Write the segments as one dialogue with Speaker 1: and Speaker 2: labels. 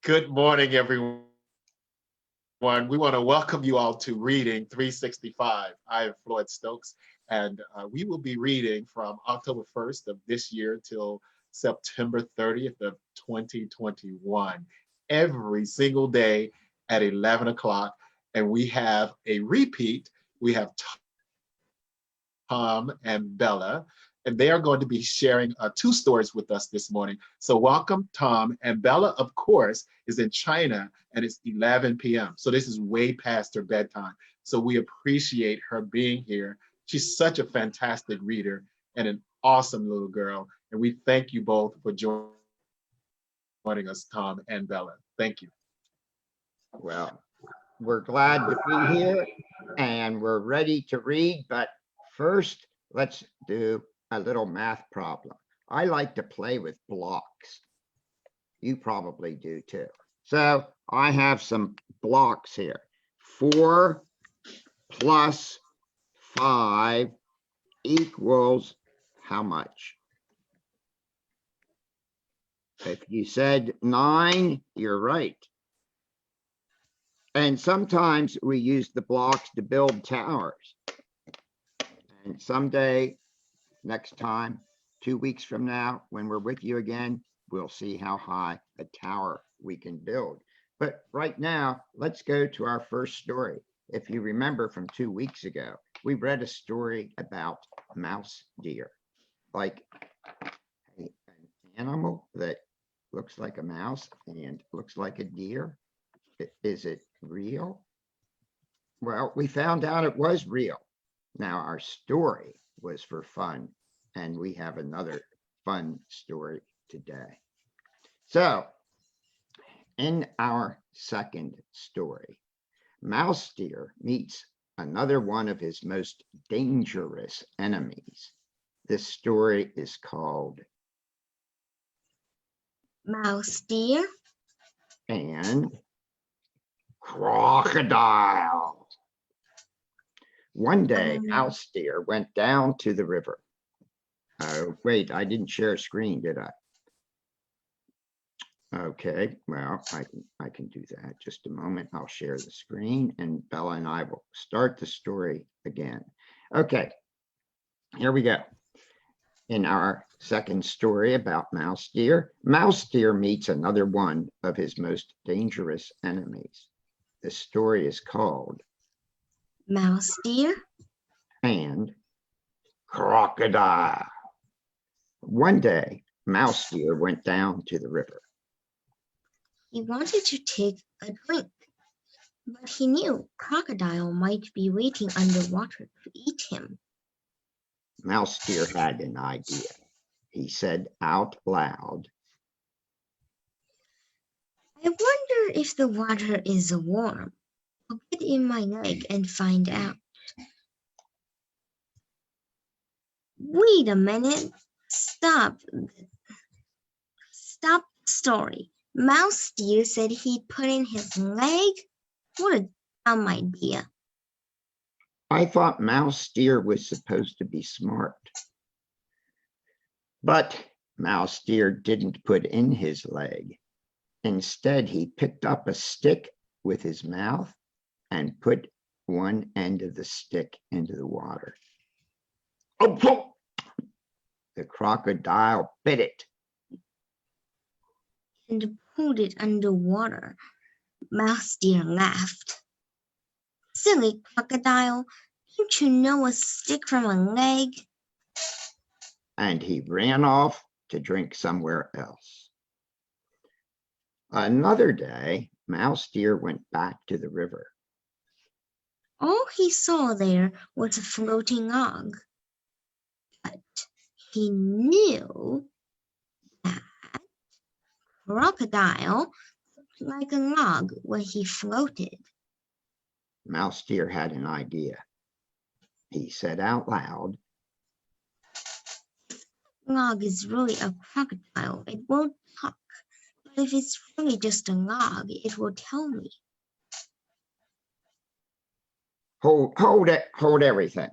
Speaker 1: Good morning, everyone. We want to welcome you all to Reading 365. I am Floyd Stokes, and we will be reading from October 1st of this year till September 30th of 2021, every single day at 11 o'clock. And we have a repeat. We have Tom and Bella, and they are going to be sharing two stories with us this morning. So welcome, Tom. And Bella, of course, is in China, and it's 11 p.m. So this is way past her bedtime. So we appreciate her being here. She's such a fantastic reader and an awesome little girl. And we thank you both for joining us, Tom and Bella. Thank you.
Speaker 2: Well, we're glad to be here and we're ready to read, but first, let's do a little math problem. I like to play with blocks. You probably do too. So I have some blocks here. 4 plus 5 equals how much? If you said 9, you're right. And sometimes we use the blocks to build towers. And someday, next time, 2 weeks from now, when we're with you again, we'll see how high a tower we can build. But right now, let's go to our first story. If you remember from 2 weeks ago, we read a story about mouse deer, like an animal that looks like a mouse and looks like a deer. Is it real? Well, we found out it was real. Now, our story was for fun, and we have another fun story today. So, in our second story, mouse deer meets another one of his most dangerous enemies. This story is called
Speaker 3: Mouse Deer
Speaker 2: and Crocodile. One day, mouse deer went down to the river. Oh, wait, I didn't share a screen, did I? Okay, well, I can do that. Just a moment. I'll share the screen and Bella and I will start the story again. Okay, here we go. In our second story about mouse deer meets another one of his most dangerous enemies. The story is called
Speaker 3: Mouse Deer
Speaker 2: and Crocodile. One day, mouse deer went down to the river.
Speaker 3: He wanted to take a drink, but he knew crocodile might be waiting underwater to eat him.
Speaker 2: Mouse deer had an idea. He said out loud,
Speaker 3: I wonder if the water is warm. I'll get in my leg and find out. Wait a minute. Stop the story. Mouse Deer said he'd put in his leg? What a dumb idea.
Speaker 2: I thought mouse deer was supposed to be smart. But mouse deer didn't put in his leg. Instead, he picked up a stick with his mouth and put one end of the stick into the water. Oh, the crocodile bit it
Speaker 3: And pulled it underwater. Mouse Deer laughed. Silly crocodile, don't you know a stick from a leg?
Speaker 2: And he ran off to drink somewhere else. Another day, mouse deer went back to the river.
Speaker 3: All he saw there was a floating log. But he knew that crocodile looked like a log when he floated.
Speaker 2: Mouse deer had an idea. He said out loud,
Speaker 3: Log is really a crocodile. It won't talk. But if it's really just a log, it will tell me.
Speaker 2: Hold everything.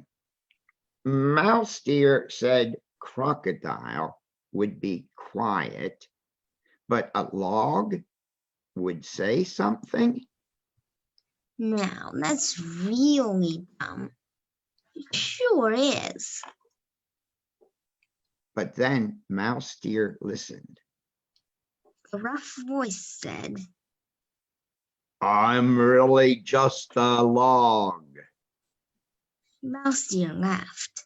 Speaker 2: Mouse deer said crocodile would be quiet, but a log would say something?
Speaker 3: Now, that's really dumb. It sure is.
Speaker 2: But then Mouse Deer listened.
Speaker 3: A rough voice said,
Speaker 2: I'm really just a log.
Speaker 3: Mouse Deer laughed.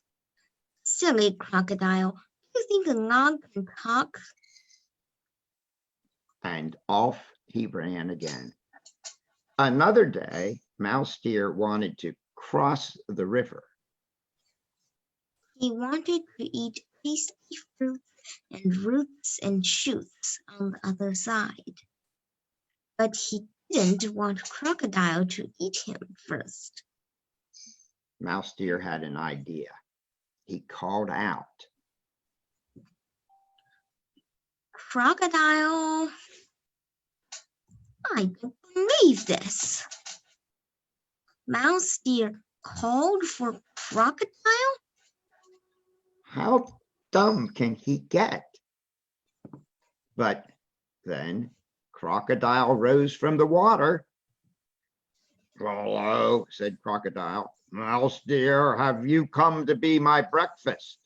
Speaker 3: Silly crocodile, do you think a log can talk?
Speaker 2: And off he ran again. Another day, Mouse Deer wanted to cross the river.
Speaker 3: He wanted to eat tasty fruit and roots and shoots on the other side. But he didn't want Crocodile to eat him first.
Speaker 2: Mouse Deer had an idea. He called out,
Speaker 3: Crocodile, I don't believe this. Mouse Deer called for Crocodile?
Speaker 2: how dumb can he get? But then Crocodile rose from the water. Hello, said Crocodile. Mouse Deer, have you come to be my breakfast?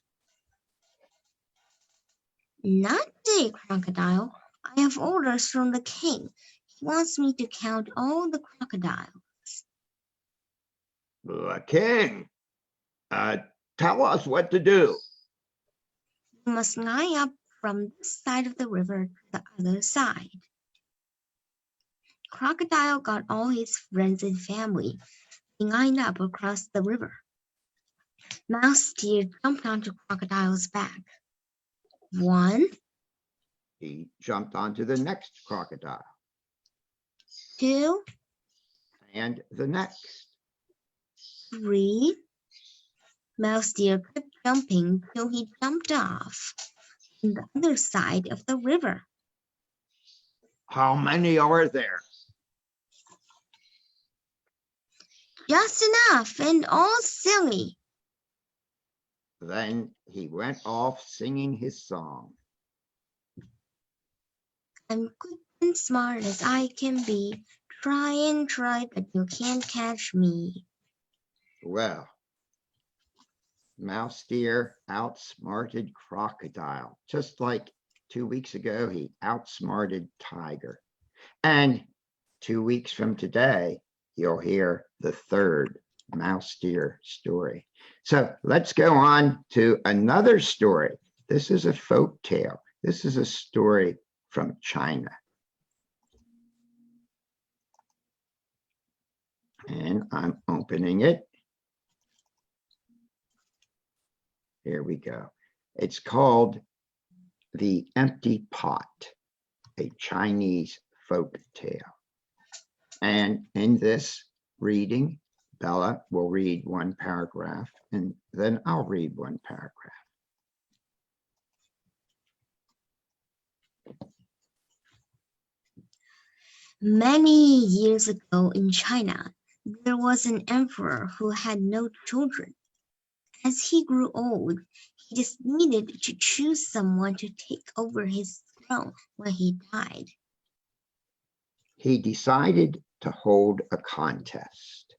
Speaker 3: Not today, Crocodile. I have orders from the king. He wants me to count all the crocodiles.
Speaker 2: The king. Tell us what to do.
Speaker 3: You must line up from this side of the river to the other side. Crocodile got all his friends and family lined up across the river. Mouse Deer jumped onto Crocodile's back. 1,
Speaker 2: He jumped onto the next crocodile
Speaker 3: 2,
Speaker 2: and the next.
Speaker 3: 3. Mouse Deer kept jumping till he jumped off on the other side of the river.
Speaker 2: How many are there?
Speaker 3: Just enough and all silly.
Speaker 2: Then he went off singing his song.
Speaker 3: I'm good and smart as I can be. Try and try, but you can't catch me.
Speaker 2: Well, Mouse Deer outsmarted Crocodile, just like 2 weeks ago he outsmarted Tiger. And 2 weeks from today, you'll hear the third Mouse Deer story. So let's go on to another story. This is a folk tale. This is a story from China. And I'm opening it. Here we go. It's called The Empty Pot, a Chinese folk tale. And in this reading, Bella will read one paragraph, and then I'll read one paragraph.
Speaker 3: Many years ago in China, there was an emperor who had no children. As he grew old, he just needed to choose someone to take over his throne when he died.
Speaker 2: He decided to hold a contest.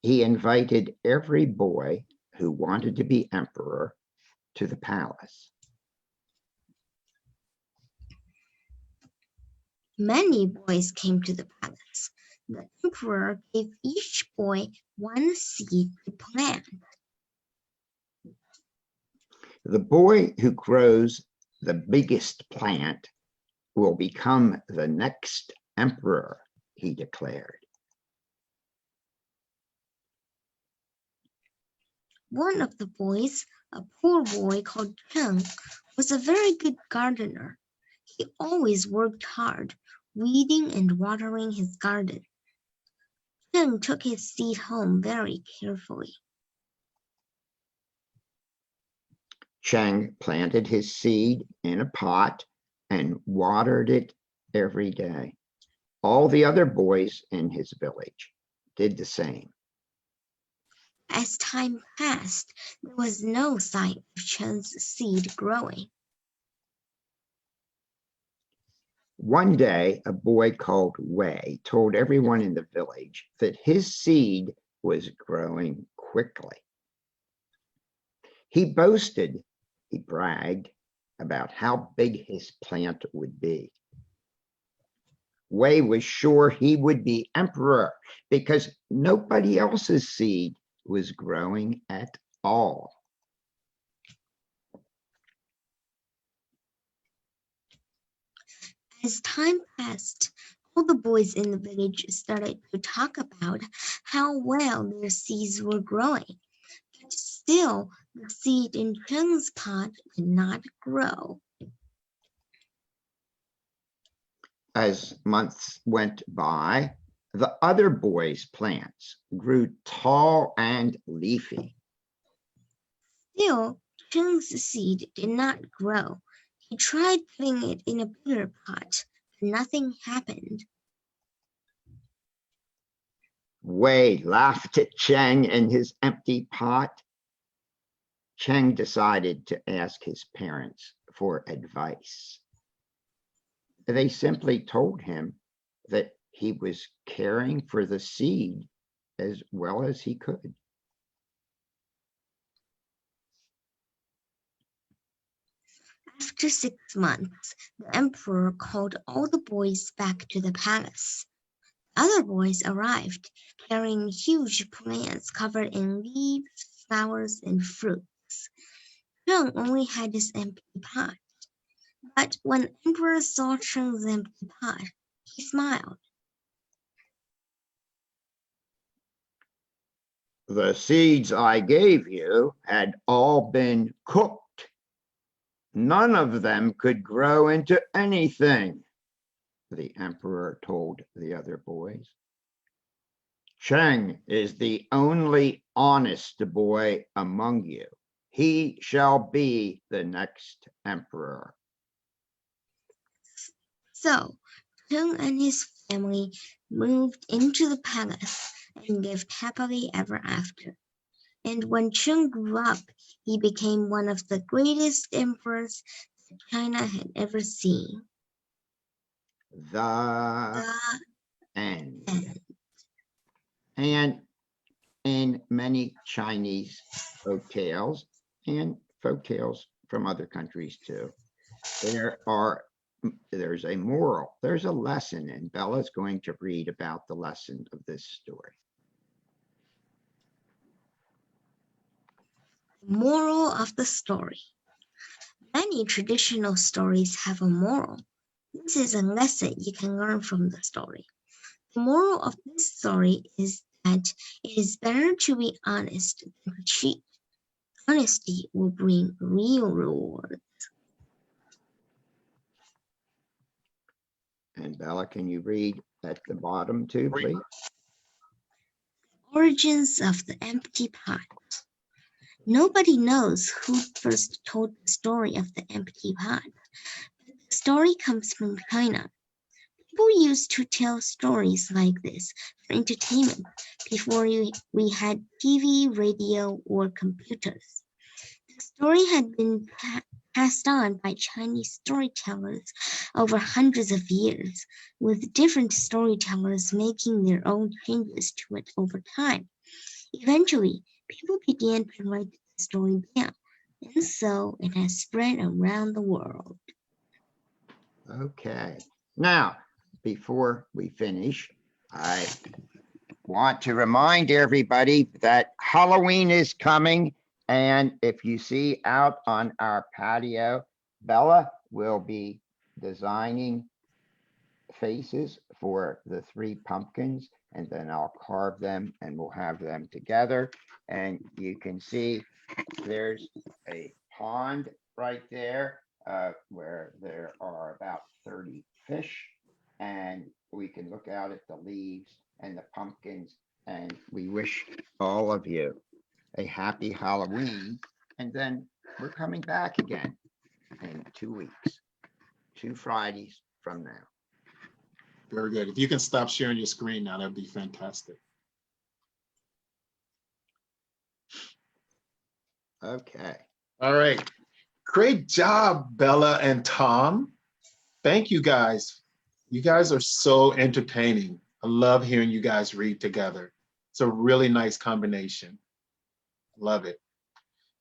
Speaker 2: He invited every boy who wanted to be emperor to the palace.
Speaker 3: Many boys came to the palace. The emperor gave each boy one seed to plant.
Speaker 2: The boy who grows the biggest plant will become the next emperor, he declared.
Speaker 3: One of the boys, a poor boy called Cheng, was a very good gardener. He always worked hard, weeding and watering his garden. Cheng took his seed home very carefully.
Speaker 2: Cheng planted his seed in a pot and watered it every day. All the other boys in his village did the same.
Speaker 3: As time passed, there was no sign of Cheng's seed growing.
Speaker 2: One day, a boy called Wei told everyone in the village that his seed was growing quickly. He boasted, he bragged about how big his plant would be. Wei was sure he would be emperor because nobody else's seed was growing at all.
Speaker 3: As time passed, all the boys in the village started to talk about how well their seeds were growing. But still, the seed in Cheng's pot did not grow.
Speaker 2: As months went by, the other boys' plants grew tall and leafy.
Speaker 3: Still, Cheng's seed did not grow. He tried putting it in a bigger pot, but nothing happened.
Speaker 2: Wei laughed at Cheng and his empty pot. Cheng decided to ask his parents for advice. They simply told him that he was caring for the seed as well as he could.
Speaker 3: After 6 months, the emperor called all the boys back to the palace. Other boys arrived, carrying huge plants covered in leaves, flowers, and fruits. Cheng only had his empty pot. But when the emperor saw Cheng's empty pot, he smiled.
Speaker 2: The seeds I gave you had all been cooked. None of them could grow into anything, the emperor told the other boys. Cheng is the only honest boy among you. He shall be the next emperor.
Speaker 3: So, Cheng and his family moved into the palace and lived happily ever after. And when Cheng grew up, he became one of the greatest emperors that China had ever seen.
Speaker 2: The
Speaker 3: The
Speaker 2: end.
Speaker 3: end.
Speaker 2: And in many Chinese folk tales and folk tales from other countries too, there's a moral, there's a lesson, and Bella's going to read about the lesson of this story.
Speaker 3: Moral of the story. Many traditional stories have a moral. This is a lesson you can learn from the story. The moral of this story is that it is better to be honest than to cheat. Honesty will bring real rewards.
Speaker 2: And Bella, can you read at the bottom too, please?
Speaker 3: Origins of the empty pot. Nobody knows who first told the story of the empty pot. The story comes from China. People used to tell stories like this for entertainment before we had TV, radio, or computers. The story had been passed on by Chinese storytellers over hundreds of years, with different storytellers making their own changes to it over time. Eventually, people began to write the story down, and so it has spread around the world.
Speaker 2: Okay. Now, before we finish, I want to remind everybody that Halloween is coming. And if you see out on our patio, Bella will be designing faces for the 3 pumpkins, and then I'll carve them and we'll have them together. And you can see there's a pond right there where there are about 30 fish, and we can look out at the leaves and the pumpkins, and we wish all of you a happy Halloween. And then we're coming back again in 2 weeks, 2 Fridays from now.
Speaker 1: Very good. If you can stop sharing your screen now, that'd be fantastic.
Speaker 2: Okay.
Speaker 1: All right. Great job, Bella and Tom. Thank you guys You guys are so entertaining. I love hearing you guys read together. It's a really nice combination. Love it.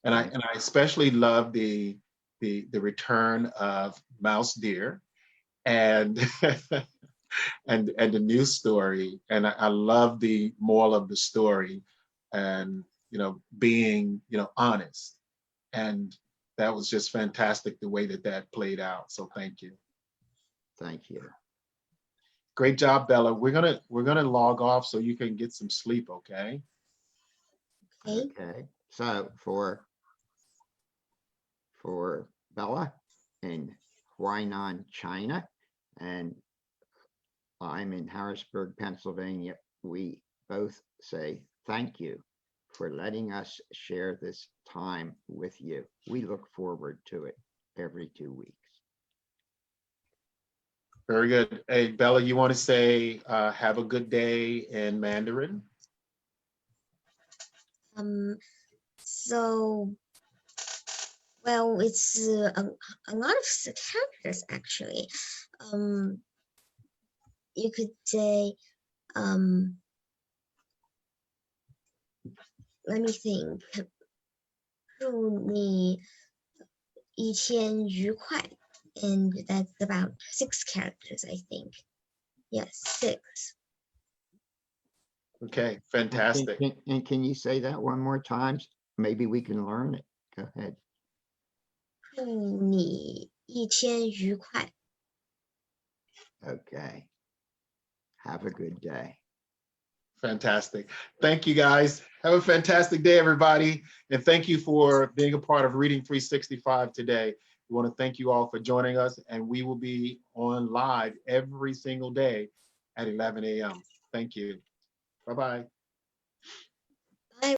Speaker 1: And I especially love the return of Mouse Deer and and the news story. And I love the moral of the story and being honest. And that was just fantastic the way that that played out. So thank you.
Speaker 2: Thank you.
Speaker 1: Great job, Bella. We're gonna log off so you can get some sleep, okay?
Speaker 3: Okay.
Speaker 2: Okay, so for Bella in Huainan, China, and I'm in Harrisburg, Pennsylvania, we both say thank you for letting us share this time with you. We look forward to it every 2 weeks.
Speaker 1: Very good. Hey, Bella, you want to say have a good day in Mandarin?
Speaker 3: So, well, it's a lot of characters actually. You could say, let me think. 祝你一天愉快, and that's about 6 characters, I think. Yes, 6.
Speaker 1: Okay, fantastic.
Speaker 2: And can you say that one more time? Maybe we can learn it. Go ahead.
Speaker 3: 祝你一天愉快.
Speaker 2: Okay. Have a good day.
Speaker 1: Fantastic. Thank you, guys. Have a fantastic day, everybody. And thank you for being a part of Reading 365 today. We want to thank you all for joining us, and we will be on live every single day at 11 a.m. Thank you. Bye-bye.